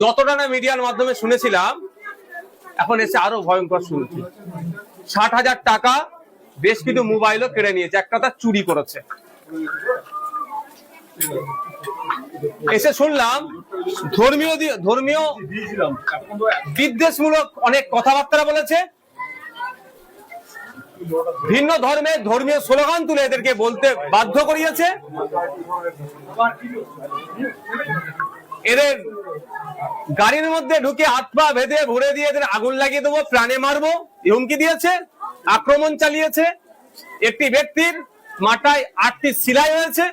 যতটা না মিডিয়ার মাধ্যমে শুনেছিলাম, এখন এসে আরো ভয়ঙ্কর শুনছি। 60,000 টাকা, বেশ কিছু মোবাইলও কেড়ে নিয়েছে, একটা তার চুরি করেছে। এসে শুনলাম ধর্মীয় বিদ্বেষমূলক অনেক কথাবার্তা বলেছে, ভিন্ন ধর্মের ধর্মীয় স্লোগান তুলে এদেরকে বলতে বাধ্য করিয়েছে। এদের গাড়ির মধ্যে ঢুকে হাত পা বেঁধে ভরে দিয়ে এদের আগুন লাগিয়ে দেবো, প্রাণে মারবো হুমকি দিয়েছে, আক্রমণ চালিয়েছে। একটি ব্যক্তির মাথায় 8টি সেলাই হয়েছে,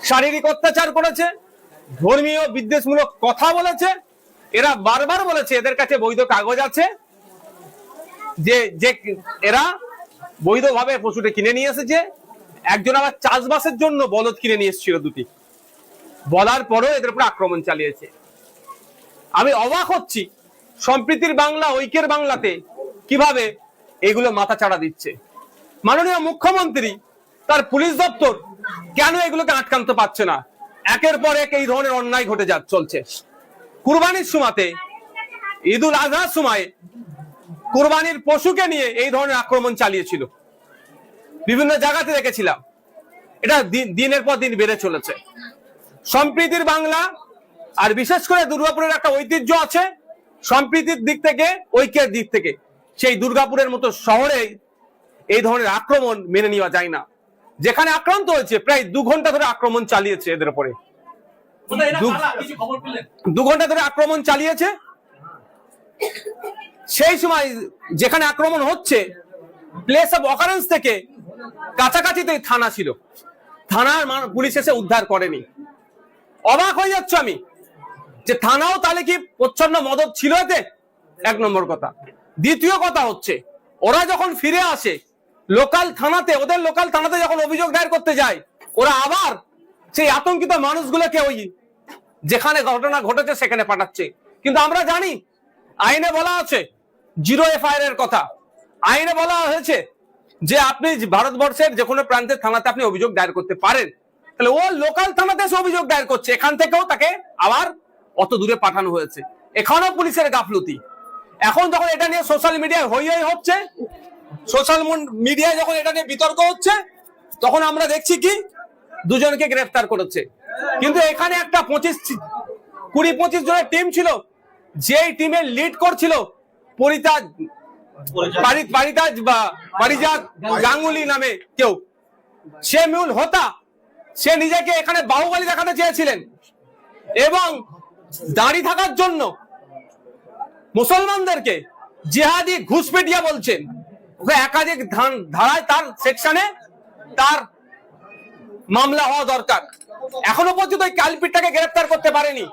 শারীরিক অত্যাচার করেছে, ধর্মীয় বিদ্বেষমূলক কথা বলেছে। এরা বারবার বলেছে এদের কাছে বৈধ কাগজ আছে, যে এরা বৈধভাবে পশুটা কিনে নিয়ে এসেছে। একজন আবার চাষবাসের জন্য বলদ কিনে নিয়ে এসেছিল 2টি, বলার পরেও এদের উপর আক্রমণ চালিয়েছে। আমি অবাক হচ্ছি, সম্প্রীতির বাংলা, ঐক্যের বাংলাতে কিভাবে এগুলো মাথা চাড়া দিচ্ছে। মাননীয় মুখ্যমন্ত্রী, তার পুলিশ দপ্তর কেন এগুলোকে আটকাতে পারছে না? একের পর এক এই ধরনের অন্যায় ঘটে চলছে। কুরবানির সময়তে, ঈদুল আজহার সময় কুরবানির পশুকে নিয়ে এই ধরনের আক্রমণ চালিয়েছিল, বিভিন্ন জায়গাতে দেখেছিলাম। এটা দিনের পর দিন বেড়ে চলেছে। সম্প্রীতির বাংলা, আর বিশেষ করে দুর্গাপুরের একটা ঐতিহ্য আছে সম্প্রীতির দিক থেকে, ঐক্যের দিক থেকে। সেই দুর্গাপুরের মতো শহরে এই ধরনের আক্রমণ মেনে নেওয়া যায় না। যেখানে আক্রান্ত হয়েছে, প্রায় 2 ঘন্টা ধরে আক্রমণ চালিয়েছে এদের উপরে, 2 ঘন্টা ধরে আক্রমণ চালিয়েছে। সেই সময় যেখানে আক্রমণ হচ্ছে, প্লেস অফ অকারেন্স থেকে কাছাকাছিতে থানা ছিল, থানার পুলিশ এসে উদ্ধার করেনি। অবাক হয়ে যাচ্ছে আমি যে থানাও তাহলে কি প্রচ্ছন্ন মদত ছিল এতে? 1 নম্বর কথা। দ্বিতীয় কথা হচ্ছে, ওরা যখন ফিরে আসে লোকাল থানাতে, ওদের লোকাল থানাতে যখন অভিযোগ দায়ের করতে যায়, ওরা আবার সেই আতঙ্কিত মানুষগুলোকে ওই যেখানে ঘটনা ঘটেছে সেখানে পাঠাচ্ছে। কিন্তু আমরা জানি আইনে বলা আছে 0 FIR এর কথা। আইনে বলা হয়েছে যে আপনি ভারতবর্ষের যে কোনো প্রান্তের থানাতে আপনি অভিযোগ দায়ের করতে পারেন। তাহলে ও লোকাল থানাতে সে অভিযোগ দায়ের করছে, এখান থেকেও তাকে আবার অত দূরে পাঠানো হয়েছে। এখানেও পুলিশের গাফলতি। এখন যখন এটা নিয়ে সোশ্যাল মিডিয়ায় হই হচ্ছে, সোশ্যাল মিডিয়ায় যখন এটা নিয়ে বিতর্ক হচ্ছে, তখন আমরা দেখছি কি 2 জনকে গ্রেফতার করেছে। কিন্তু এখানে একটা 20-25 জনের টিম ছিল, যেই টিমের লিড করছিল পারিজাত গাঙ্গুলি নামে কেউ, সে মূল হোতা। সে নিজেকে এখানে বাহুবলী দেখাতে চেয়েছিলেন এবং দাঁড়ি থাকার জন্য মুসলমানদেরকে জিহাদি ঘুষপেটিয়া বলছেন। ওকে একাধিক ধারায় তার সেকশনে তার মামলা হওয়া দরকার। এখনো পর্যন্ত ওই কালপিটটাকে গ্রেফতার করতে পারেনি।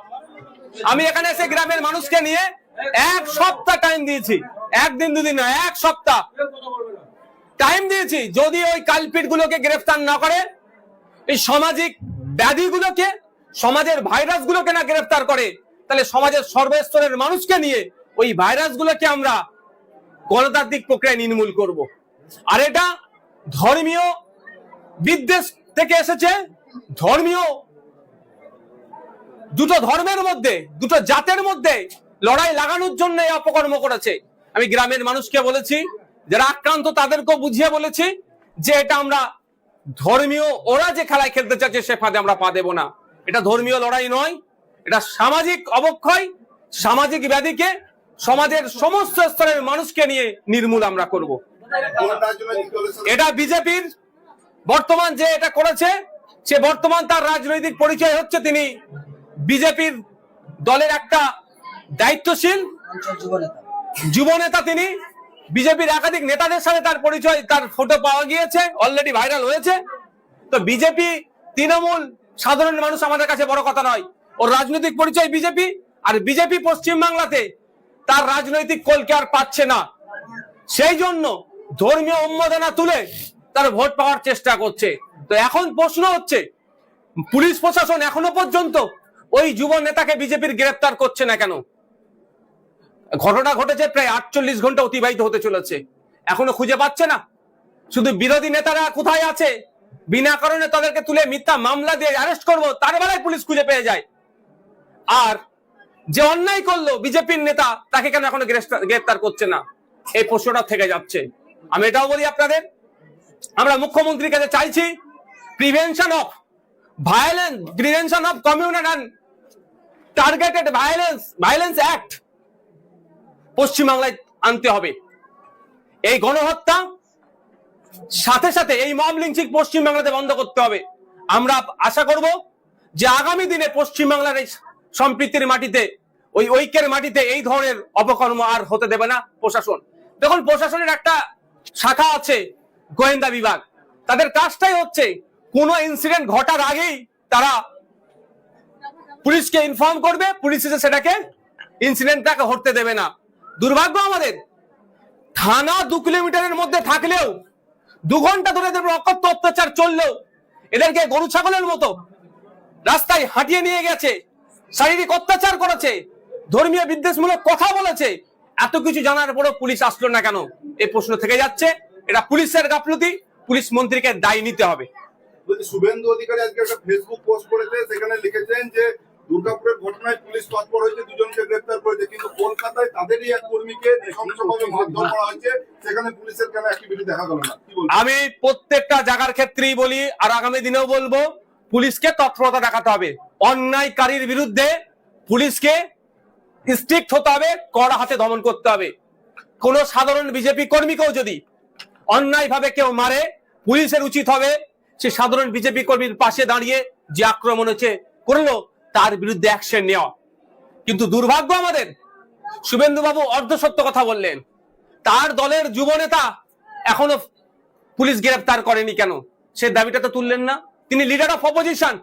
আমি এখানে এসে গ্রামের মানুষকে নিয়ে 1 সপ্তাহ টাইম দিয়েছি, 1 দিন 2 দিন নয়, 1 সপ্তাহ টাইম দিয়েছি। যদি ওই কালপিট গুলোকে গ্রেফতার না করে, এই সামাজিক ব্যাধিগুলোকে, সমাজের ভাইরাস গুলোকে না গ্রেফতার করে, তাহলে সমাজের সর্বস্তরের মানুষকে নিয়ে ওই ভাইরাস গুলোকে আমরা গণতান্ত্রিক প্রক্রিয়ায় নির্মূল করব। আর এটা ধর্মীয় বিদ্বেষ থেকে এসেছে। ধর্মীয় দুটো ধর্মের মধ্যে, দুটো জাতের মধ্যে লড়াই লাগানোর জন্য এই অপকর্ম করেছে। আমি গ্রামের মানুষকে বলেছি, যারা আক্রান্ত তাদেরকেও বুঝিয়ে বলেছি যে এটা আমরা ধর্মীয়, ওরা যে খেলায় খেলতে চাচ্ছে সে ফাঁদে আমরা পা দেব না। এটা ধর্মীয় লড়াই নয়, এটা সামাজিক অবক্ষয়, সামাজিক ব্যাধিকে সমাজের সমস্ত স্তরের মানুষকে নিয়ে নির্মূল আমরা করব। এটা বিজেপির বর্তমান যে এটা করেছে, সে বর্তমান তার রাজনৈতিক পরিচয় হচ্ছে তিনি বিজেপির দলের একটা দায়িত্বশীল যুব নেতা। তিনি বিজেপির একাধিক নেতাদের সাথে তার পরিচয়, তার ফটো পাওয়া গিয়েছে, অলরেডি ভাইরাল হয়েছে। তো বিজেপি, তৃণমূল, সাধারণ মানুষ আমাদের কাছে বড় কথা নয়। ওর রাজনৈতিক পরিচয় বিজেপি, আর বিজেপি পশ্চিম বাংলাতে তার রাজনৈতিক কলকে আর পাচ্ছে না। সেই জন্য ধর্মীয় উন্মাদনা তুলে তার ভোট পাওয়ার চেষ্টা করছে। তো এখন প্রশ্ন হচ্ছে, পুলিশ প্রশাসন এখনো পর্যন্ত ওই যুব নেতাকে বিজেপির গ্রেফতার করছে না কেন? ঘটনা ঘটেছে প্রায় 48 ঘন্টা অতিবাহিত হতে চলেছে, এখনো খুঁজে পাচ্ছে না। শুধু বিরোধী নেতারা কোথায় আছে, বিনা কারণে তাদেরকে তুলে মিথ্যা মামলা দিয়ে অ্যারেস্ট করবো, তার বেলায় পুলিশ খুঁজে পেয়ে যায়। আর যে অন্যায় করলো বিজেপির নেতা তাকে কেন এখনো গ্রেফতার করছে না, এই প্রশ্নটা থেকে যাচ্ছে। আমি এটাও বলি আপনাদের, আমরা মুখ্যমন্ত্রীর কাছে চাইছি prevention of violence, prevention of communal and targeted violence act পশ্চিমবাংলায় আনতে হবে। এই গণহত্যা সাথে সাথে এই মব লিঞ্চিং পশ্চিমবাংলাতে বন্ধ করতে হবে। আমরা আশা করব যে আগামী দিনে পশ্চিমবাংলার এই সম্প্রীতির মাটিতে, ওই ঐক্যের মাটিতে এই ধরনের অপকর্ম আর হতে দেবে না প্রশাসন। দেখুন, প্রশাসনের একটা শাখা আছে গোয়েন্দা বিভাগ, তাদের কাজটাই হচ্ছে কোনো ইনসিডেন্ট ঘটার আগেই তারা পুলিশকে ইনফর্ম করবে, পুলিশ এসে সেটাকে ইনসিডেন্টটাকে ঘটতে দেবে না। দুর্ভাগ্য আমাদের, থানা 2 কিলোমিটারের মধ্যে থাকলেও 2 ঘন্টা ধরে এদের অকথ্য অত্যাচার চললেও এদেরকে গরু ছাগলের মতো রাস্তায় হাঁটিয়ে নিয়ে গেছে, শারীরিক অত্যাচার করেছে, ধর্মীয় বিদ্বেষমূলক কথা বলেছে। এত কিছু জানার পরও পুলিশ আসলো না কেন, এই প্রশ্ন থেকে যাচ্ছে। এটা পুলিশের গাফলতি, পুলিশ মন্ত্রীকে দায়ী নিতে হবে। শুভেন্দু অধিকারী আজকে একটা ফেসবুক পোস্ট করেছে, সেখানে লিখেছেন যে দুর্গাপুরের ঘটনায় পুলিশ তৎপর হয়েছে, 2 জনকে গ্রেফতার করেছে, কিন্তু কলকাতায় তাদেরই এক কর্মীকে নৃশংসভাবে মারধর করা হয়েছে, সেখানে পুলিশের কেন অ্যাক্টিভিটি দেখা গেল না? আমি প্রত্যেকটা জায়গার ক্ষেত্রেই বলি, আর আগামী দিনেও বলবো, পুলিশকে তৎপরতা দেখাতে হবে। অন্যায়কারীর বিরুদ্ধে পুলিশকে স্ট্রিক্ট হতে হবে, কড়া হাতে দমন করতে হবে। কোন সাধারণ বিজেপি কর্মীকেও যদি অন্যায়ভাবে কেউ মারে, পুলিশের উচিত হবে সে সাধারণ বিজেপি কর্মীর পাশে দাঁড়িয়ে যে আক্রমণ হচ্ছে করলো তার বিরুদ্ধে অ্যাকশন নেওয়া। কিন্তু দুর্ভাগ্য আমাদের, শুভেন্দু বাবু অর্ধসত্য কথা বললেন। তার দলের যুব নেতা এখনো পুলিশ গ্রেফতার করেনি কেন, সে দাবিটা তো তুললেন না। তিনি লিডার অফ অপোজিশন,